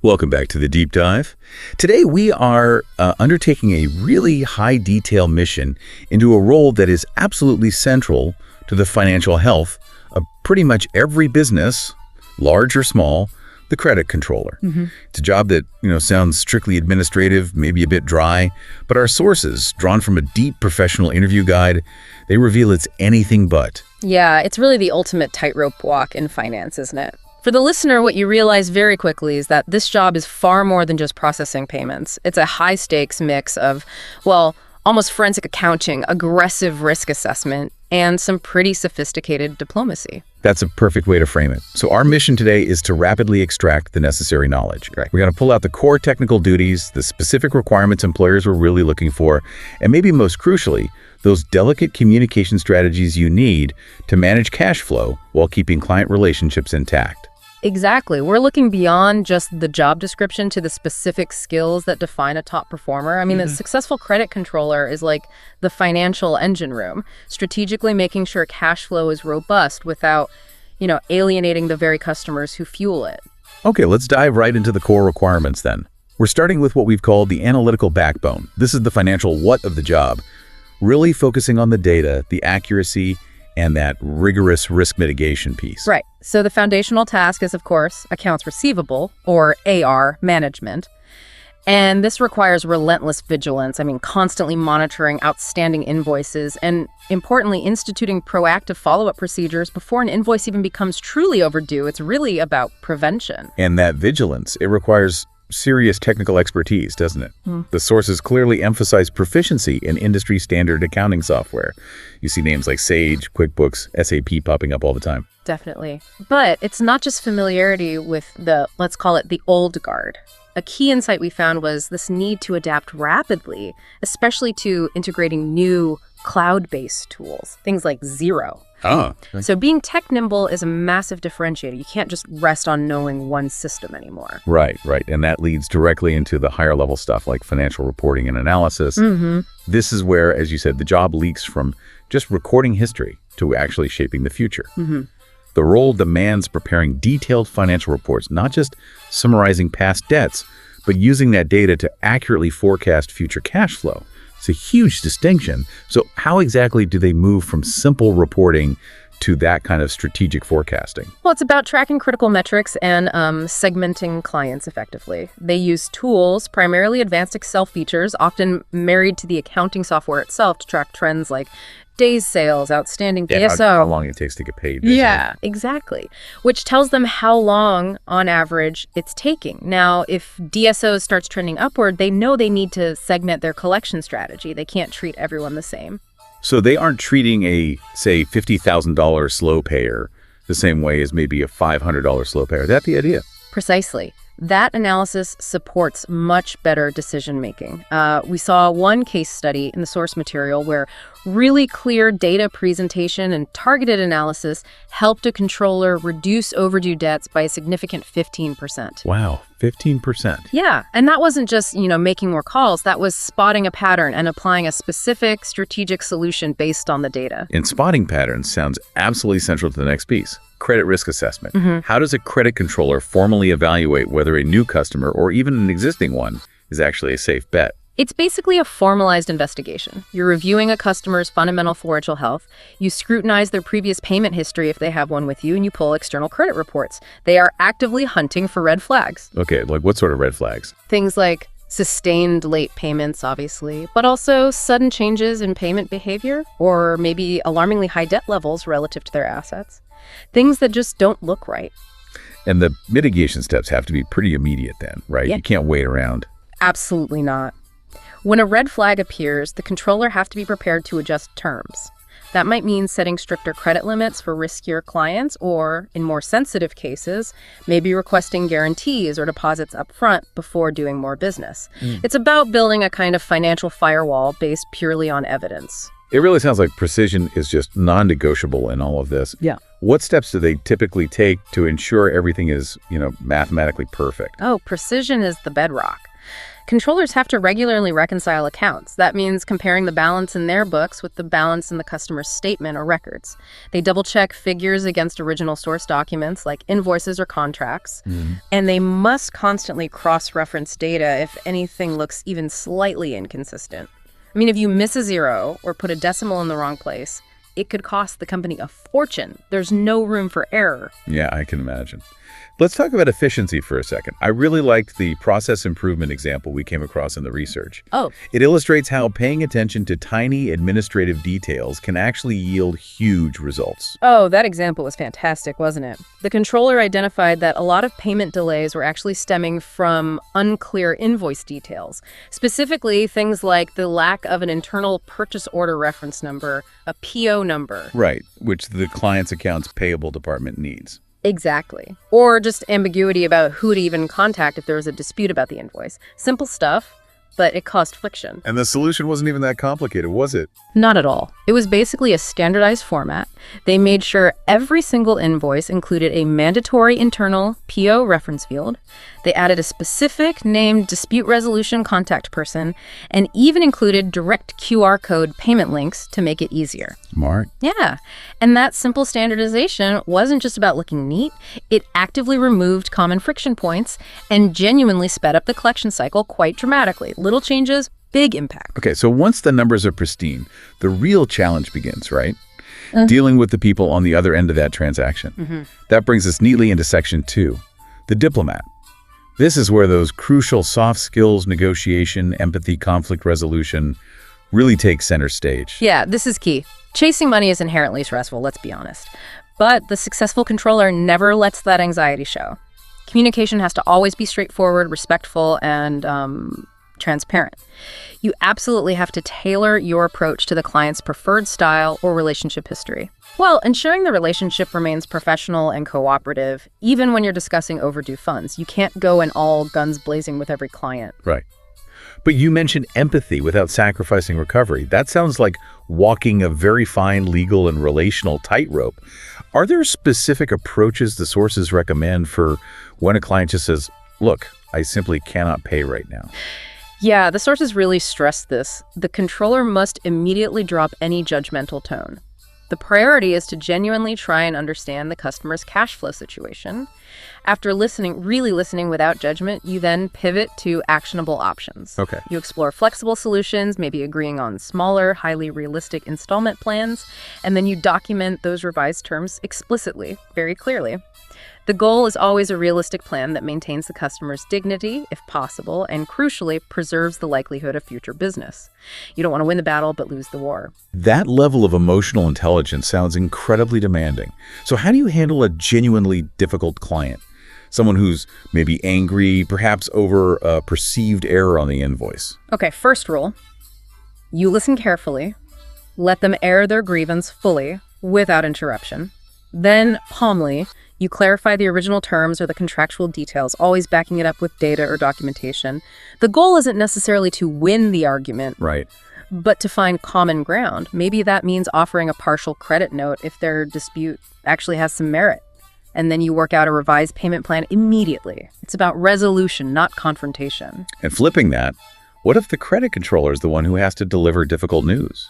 Welcome back to the Deep Dive. Today we are undertaking a really high detail mission into a role that is absolutely central to the financial health of pretty much every business, large or small, the credit controller. It's a job that, sounds strictly administrative, maybe a bit dry, but our sources, drawn from a deep professional interview guide, they reveal it's anything but. Yeah, it's really the ultimate tightrope walk in finance, isn't it? For the listener, what you realize very quickly is that this job is far more than just processing payments. It's a high-stakes mix of, almost forensic accounting, aggressive risk assessment, and some pretty sophisticated diplomacy. That's a perfect way to frame it. So our mission today is to rapidly extract the necessary knowledge. We're going to pull out the core technical duties, the specific requirements employers were really looking for, and maybe most crucially, those delicate communication strategies you need to manage cash flow while keeping client relationships intact. Exactly. We're looking beyond just the job description to the specific skills that define a top performer. A successful credit controller is like the financial engine room, strategically making sure cash flow is robust without, alienating the very customers who fuel it. Okay, let's dive right into the core requirements then. We're starting with what we've called the analytical backbone. This is the financial what of the job, really focusing on the data, the accuracy, and that rigorous risk mitigation piece. Right. So the foundational task is, of course, accounts receivable, or AR, management. And this requires relentless vigilance. Constantly monitoring outstanding invoices and, importantly, instituting proactive follow-up procedures before an invoice even becomes truly overdue. It's really about prevention. And that vigilance, it requires serious technical expertise, doesn't it? The sources clearly emphasize proficiency in industry-standard accounting software. You see names like Sage, QuickBooks, SAP popping up all the time. Definitely. But it's not just familiarity with let's call it the old guard. A key insight we found was this need to adapt rapidly, especially to integrating new cloud-based tools, things like Xero. So being tech nimble is a massive differentiator. You can't just rest on knowing one system anymore. Right. And that leads directly into the higher level stuff like financial reporting and analysis. This is where, as you said, the job leaks from just recording history to actually shaping the future. The role demands preparing detailed financial reports, not just summarizing past debts, but using that data to accurately forecast future cash flow. It's a huge distinction. So how exactly do they move from simple reporting to that kind of strategic forecasting? Well, it's about tracking critical metrics and segmenting clients effectively. They use tools, primarily advanced Excel features, often married to the accounting software itself to track trends like days sales, outstanding DSO. How long it takes to get paid. Basically. Yeah, exactly. Which tells them how long, on average, it's taking. Now, if DSO starts trending upward, they know they need to segment their collection strategy. They can't treat everyone the same. So they aren't treating a, say, $50,000 slow payer the same way as maybe a $500 slow payer. Is that the idea? Precisely. That analysis supports much better decision-making. We saw one case study in the source material where really clear data presentation and targeted analysis helped a controller reduce overdue debts by a significant 15%. Wow, 15%. Yeah, and that wasn't just, making more calls. That was spotting a pattern and applying a specific strategic solution based on the data. And spotting patterns sounds absolutely central to the next piece. Credit risk assessment. How does a credit controller formally evaluate whether a new customer or even an existing one is actually a safe bet? It's basically a formalized investigation. You're reviewing a customer's fundamental financial health. You scrutinize their previous payment history if they have one with you, and you pull external credit reports. They are actively hunting for red flags. Okay, like what sort of red flags? Things like sustained late payments, obviously, but also sudden changes in payment behavior, or maybe alarmingly high debt levels relative to their assets. Things that just don't look right. And the mitigation steps have to be pretty immediate then, right? Yeah. You can't wait around. Absolutely not. When a red flag appears, the controller has to be prepared to adjust terms. That might mean setting stricter credit limits for riskier clients, or, in more sensitive cases, maybe requesting guarantees or deposits up front before doing more business. It's about building a kind of financial firewall based purely on evidence. It really sounds like precision is just non-negotiable in all of this. Yeah. What steps do they typically take to ensure everything is, mathematically perfect? Oh, precision is the bedrock. Controllers have to regularly reconcile accounts. That means comparing the balance in their books with the balance in the customer's statement or records. They double-check figures against original source documents like invoices or contracts, and they must constantly cross-reference data if anything looks even slightly inconsistent. I mean, if you miss a zero or put a decimal in the wrong place, it could cost the company a fortune. There's no room for error. Yeah, I can imagine. Let's talk about efficiency for a second. I really liked the process improvement example we came across in the research. Oh. It illustrates how paying attention to tiny administrative details can actually yield huge results. Oh, that example was fantastic, wasn't it? The controller identified that a lot of payment delays were actually stemming from unclear invoice details, specifically things like the lack of an internal purchase order reference number, a PO number. Right, which the client's accounts payable department needs. Exactly. Or just ambiguity about who to even contact if there was a dispute about the invoice. Simple stuff, but it caused friction. And the solution wasn't even that complicated, was it? Not at all. It was basically a standardized format. They made sure every single invoice included a mandatory internal PO reference field. They added a specific named dispute resolution contact person and even included direct QR code payment links to make it easier. Smart. Yeah. And that simple standardization wasn't just about looking neat. It actively removed common friction points and genuinely sped up the collection cycle quite dramatically. Little changes, big impact. Okay, so once the numbers are pristine, the real challenge begins, right? Dealing with the people on the other end of that transaction. That brings us neatly into section 2, the diplomat. This is where those crucial soft skills, negotiation, empathy, conflict resolution really take center stage. Yeah, this is key. Chasing money is inherently stressful, let's be honest. But the successful controller never lets that anxiety show. Communication has to always be straightforward, respectful, and transparent. You absolutely have to tailor your approach to the client's preferred style or relationship history. Well, ensuring the relationship remains professional and cooperative, even when you're discussing overdue funds. You can't go in all guns blazing with every client. Right. But you mentioned empathy without sacrificing recovery. That sounds like walking a very fine legal and relational tightrope. Are there specific approaches the sources recommend for when a client just says, look, I simply cannot pay right now? Yeah, the sources really stress this. The controller must immediately drop any judgmental tone. The priority is to genuinely try and understand the customer's cash flow situation. After really listening without judgment, you then pivot to actionable options. Okay. You explore flexible solutions, maybe agreeing on smaller, highly realistic installment plans, and then you document those revised terms explicitly, very clearly. The goal is always a realistic plan that maintains the customer's dignity, if possible, and crucially, preserves the likelihood of future business. You don't want to win the battle, but lose the war. That level of emotional intelligence sounds incredibly demanding. So how do you handle a genuinely difficult client? Someone who's maybe angry, perhaps over a perceived error on the invoice. Okay, first rule, you listen carefully, let them air their grievance fully, without interruption. Then, calmly, you clarify the original terms or the contractual details, always backing it up with data or documentation. The goal isn't necessarily to win the argument, Right. but to find common ground. Maybe that means offering a partial credit note if their dispute actually has some merit. And then you work out a revised payment plan immediately. It's about resolution, not confrontation. And flipping that, what if the credit controller is the one who has to deliver difficult news?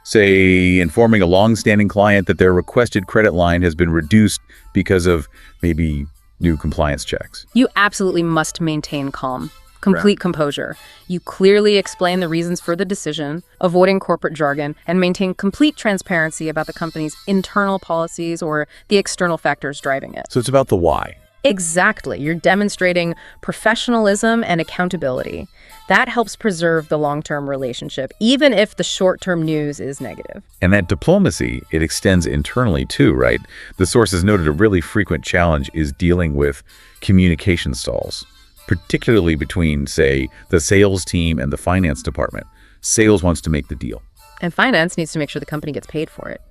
Say, informing a long-standing client that their requested credit line has been reduced because of maybe new compliance checks. You absolutely must maintain calm, complete composure. You clearly explain the reasons for the decision, avoiding corporate jargon, and maintain complete transparency about the company's internal policies or the external factors driving it. So it's about the why. Exactly. You're demonstrating professionalism and accountability. That helps preserve the long-term relationship, even if the short-term news is negative. And that diplomacy, it extends internally too, right? The sources noted a really frequent challenge is dealing with communication stalls, particularly between, say, the sales team and the finance department. Sales wants to make the deal. And finance needs to make sure the company gets paid for it.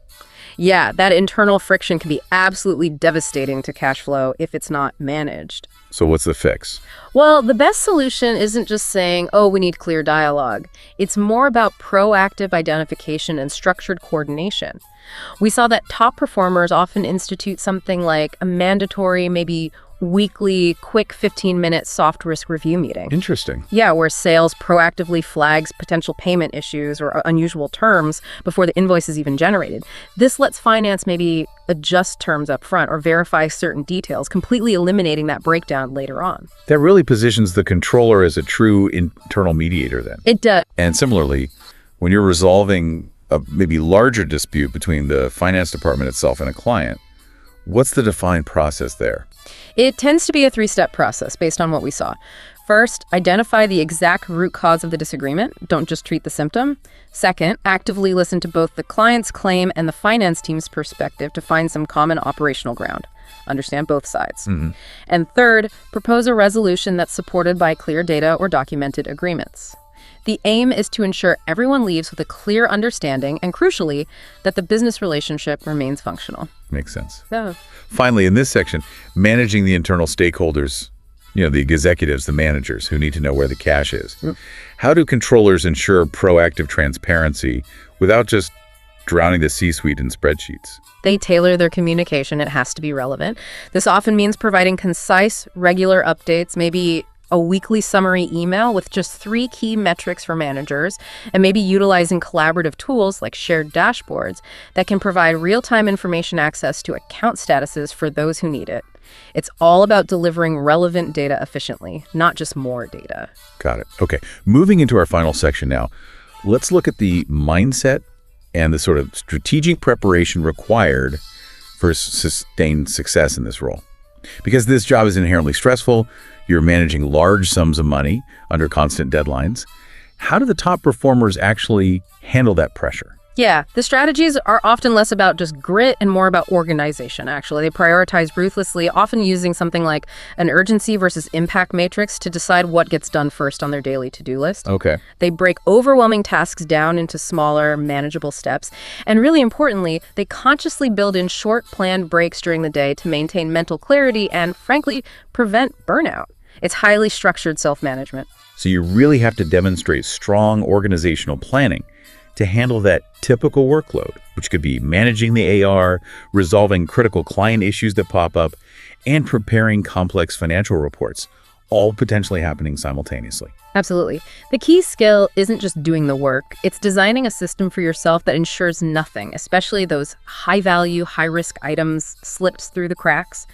Yeah, that internal friction can be absolutely devastating to cash flow if it's not managed. So what's the fix? Well, the best solution isn't just saying, oh, we need clear dialogue. It's more about proactive identification and structured coordination. We saw that top performers often institute something like a mandatory, maybe weekly, quick 15-minute soft risk review meeting. Interesting. Yeah, where sales proactively flags potential payment issues or unusual terms before the invoice is even generated. This lets finance maybe adjust terms up front or verify certain details, completely eliminating that breakdown later on. That really positions the controller as a true internal mediator then. It does. And similarly, when you're resolving a maybe larger dispute between the finance department itself and a client, what's the defined process there? It tends to be a 3-step process based on what we saw. First, identify the exact root cause of the disagreement. Don't just treat the symptom. Second, actively listen to both the client's claim and the finance team's perspective to find some common operational ground. Understand both sides. And third, propose a resolution that's supported by clear data or documented agreements. The aim is to ensure everyone leaves with a clear understanding and, crucially, that the business relationship remains functional. Makes sense. So, Finally, in this section, managing the internal stakeholders, the executives, the managers who need to know where the cash is. How do controllers ensure proactive transparency without just drowning the C-suite in spreadsheets? they tailor their communication. It has to be relevant. This often means providing concise, regular updates, maybe a weekly summary email with just 3 key metrics for managers, and maybe utilizing collaborative tools like shared dashboards that can provide real-time information access to account statuses for those who need it. It's all about delivering relevant data efficiently, not just more data. Got it. Okay. Moving into our final section now, let's look at the mindset and the sort of strategic preparation required for sustained success in this role. Because this job is inherently stressful, you're managing large sums of money under constant deadlines. How do the top performers actually handle that pressure? Yeah, the strategies are often less about just grit and more about organization, actually. They prioritize ruthlessly, often using something like an urgency versus impact matrix to decide what gets done first on their daily to-do list. Okay. They break overwhelming tasks down into smaller, manageable steps. And really importantly, they consciously build in short, planned breaks during the day to maintain mental clarity and, frankly, prevent burnout. It's highly structured self-management. So you really have to demonstrate strong organizational planning to handle that typical workload, which could be managing the AR, resolving critical client issues that pop up, and preparing complex financial reports, all potentially happening simultaneously. Absolutely. The key skill isn't just doing the work. It's designing a system for yourself that ensures nothing, especially those high-value, high-risk items, slips through the cracks.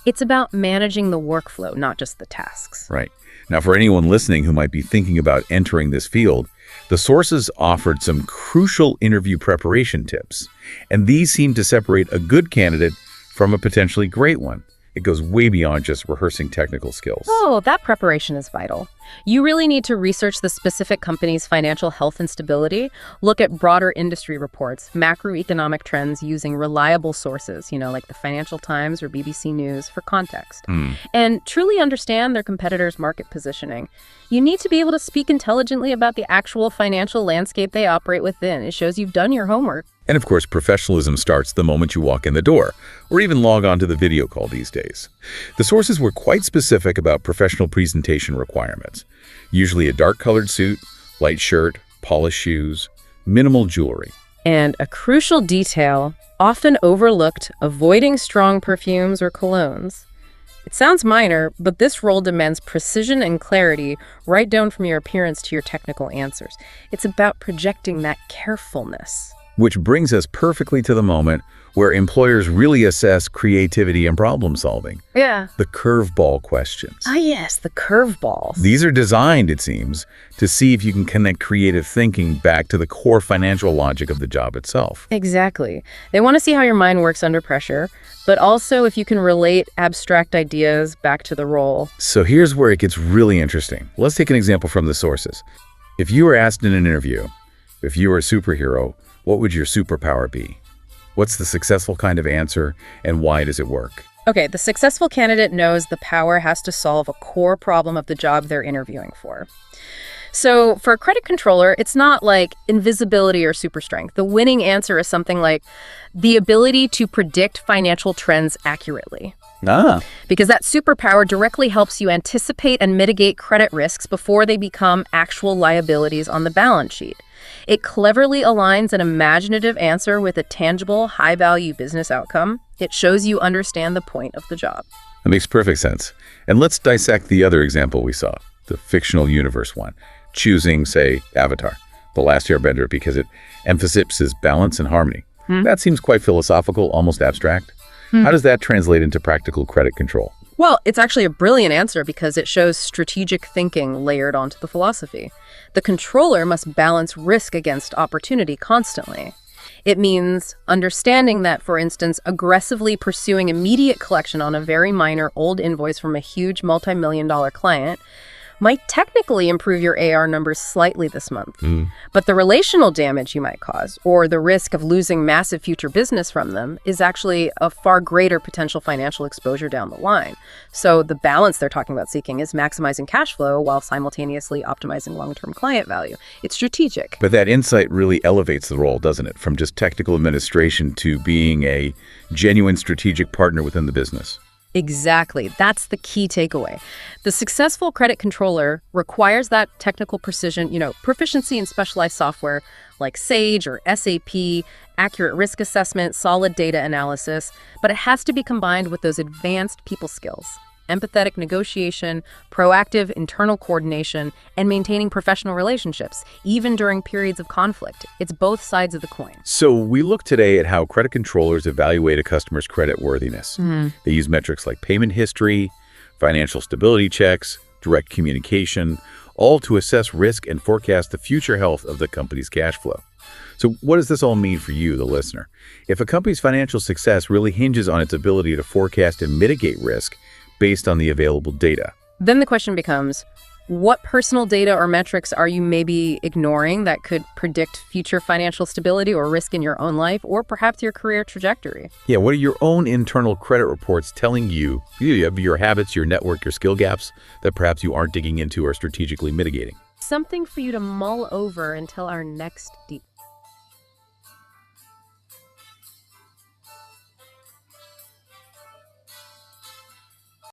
It's about managing the workflow, not just the tasks. Right. Now, for anyone listening who might be thinking about entering this field, the sources offered some crucial interview preparation tips, and these seem to separate a good candidate from a potentially great one. It goes way beyond just rehearsing technical skills. Oh, that preparation is vital. You really need to research the specific company's financial health and stability, look at broader industry reports, macroeconomic trends using reliable sources, like the Financial Times or BBC News for context, and truly understand their competitors' market positioning. You need to be able to speak intelligently about the actual financial landscape they operate within. It shows you've done your homework. And of course, professionalism starts the moment you walk in the door, or even log on to the video call these days. The sources were quite specific about professional presentation requirements. Usually a dark-colored suit, light shirt, polished shoes, minimal jewelry. And a crucial detail, often overlooked, avoiding strong perfumes or colognes. It sounds minor, but this role demands precision and clarity right down from your appearance to your technical answers. It's about projecting that carefulness. Which brings us perfectly to the moment where employers really assess creativity and problem solving. Yeah. The curveball questions. Ah, yes, the curveballs. These are designed, it seems, to see if you can connect creative thinking back to the core financial logic of the job itself. Exactly. They want to see how your mind works under pressure, but also if you can relate abstract ideas back to the role. So here's where it gets really interesting. Let's take an example from the sources. If you were asked in an interview, if you were a superhero, what would your superpower be? What's the successful kind of answer, and why does it work? Okay, the successful candidate knows the power has to solve a core problem of the job they're interviewing for. So for a credit controller, it's not like invisibility or super strength. The winning answer is something like the ability to predict financial trends accurately. Because that superpower directly helps you anticipate and mitigate credit risks before they become actual liabilities on the balance sheet. It cleverly aligns an imaginative answer with a tangible, high-value business outcome. It shows you understand the point of the job. That makes perfect sense. And let's dissect the other example we saw, the fictional universe one, choosing, say, Avatar, the last airbender, because it emphasizes balance and harmony. That seems quite philosophical, almost abstract. How does that translate into practical credit control? Well, it's actually a brilliant answer because it shows strategic thinking layered onto the philosophy. The controller must balance risk against opportunity constantly. It means understanding that, for instance, aggressively pursuing immediate collection on a very minor old invoice from a huge multi-million-dollar client might technically improve your AR numbers slightly this month. But the relational damage you might cause, or the risk of losing massive future business from them, is actually a far greater potential financial exposure down the line. So the balance they're talking about seeking is maximizing cash flow while simultaneously optimizing long-term client value. It's strategic. But that insight really elevates the role, doesn't it? From just technical administration to being a genuine strategic partner within the business. Exactly. That's the key takeaway. The successful credit controller requires that technical precision, proficiency in specialized software like Sage or SAP, accurate risk assessment, solid data analysis, but it has to be combined with those advanced people skills. Empathetic negotiation, proactive internal coordination, and maintaining professional relationships, even during periods of conflict. It's both sides of the coin. So we look today at how credit controllers evaluate a customer's credit worthiness. They use metrics like payment history, financial stability checks, direct communication, all to assess risk and forecast the future health of the company's cash flow. So what does this all mean for you, the listener? If a company's financial success really hinges on its ability to forecast and mitigate risk based on the available data, then the question becomes, what personal data or metrics are you maybe ignoring that could predict future financial stability or risk in your own life, or perhaps your career trajectory? Yeah, what are your own internal credit reports telling you of your habits, your network, your skill gaps that perhaps you aren't digging into or strategically mitigating? Something for you to mull over until our next deep